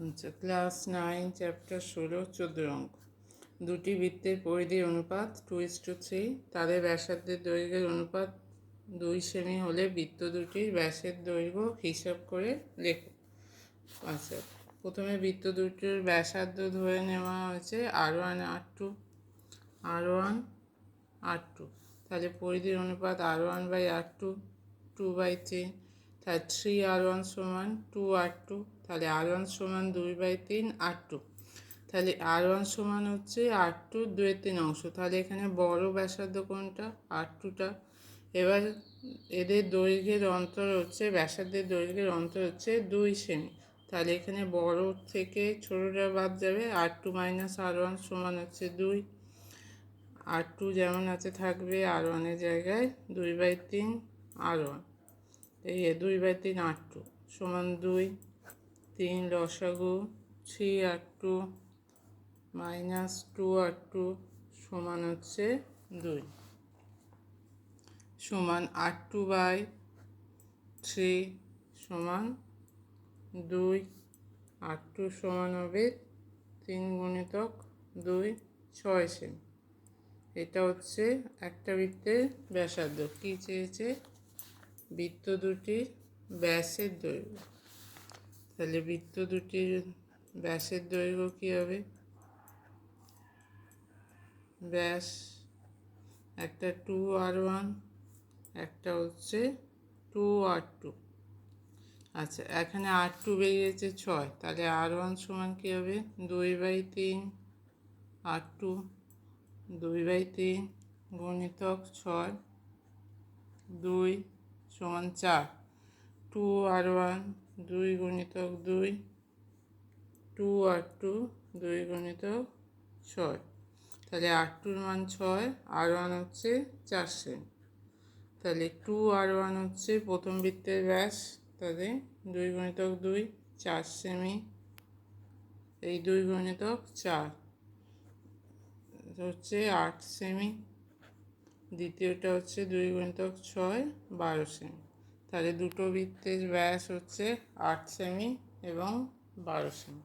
আচ্ছা, class 9 chapter 16-14 অঙ্ক। দুটি বৃত্তের পরিধির অনুপাত 2:3, তাদের ব্যাসার্ধের দৈর্ঘ্যের অনুপাত 2 সেমি হলে বৃত্ত দুটির ব্যাসের দৈর্ঘ্য হিসাব করে লেখো। আচ্ছা, প্রথমে বৃত্ত দুটির ব্যাসার্ধ ধরে নেওয়া হয়েছে R1 R2 R1 R2, তাহলে পরিধির অনুপাত R1/R2 2/3, তাহলে 3R1 সমান 2R2, তাহলে R1 সমান 2/3 R2, তাহলে R1 সমান হচ্ছে R2 2/3 অংশ, তাহলে এখানে বড় ব্যাসার্ধ কোনটা? R2টা। এবার এদের দৈর্ঘ্যের অন্তর হচ্ছে, ব্যাসার্ধের দৈর্ঘ্যের অন্তর হচ্ছে 2 সেমি, তাহলে এখানে বড় থেকে ছোটোটা বাদ যাবে, R2 - R1 সমান হচ্ছে 2, R2 যেমন আছে থাকবে, R1-এর জায়গায় 2/3 R1, এই 2/3 R2 সমান 2, 3 লসাগু 3R2 - 2R2 সমান হচ্ছে 2, সমান R2/3 সমান 2, R2 সমান হবে 3 × 2 6 সেমি। এটা হচ্ছে একটা বৃত্তের ব্যাসার্ধ। কী চেয়েছে? বৃত্ত দুটির ব্যাসের দৈর্ঘ্য। তাহলে বৃত্ত দুটির ব্যাসের দৈর্ঘ্য কী হবে? ব্যাস একটা 2R1, একটা হচ্ছে 2R2। আচ্ছা, এখানে R2 বেরিয়েছে 6, তাহলে R1 সমান কী হবে? 2/3 R2, 2/3 গুণিতক 6, 2 সমান 4, 2R1 2 গুণিতক 2, 2R2 2 গুণিতক 6, তাহলে R2-র মান 6, R1 হচ্ছে 4 সেমি, তাহলে 2R1 হচ্ছে প্রথম বৃত্তের ব্যাস, তাহলে 2 গুণিতক 2 4 সেমি, এই 2 গুণিতক 4 হচ্ছে 8 সেমি, দ্বিতীয়টা হচ্ছে 2 গুণিতক 6 12 সেমি, তাহলে দুটো বৃত্তের ব্যাস হচ্ছে 8 সেমি এবং 12 সেমি।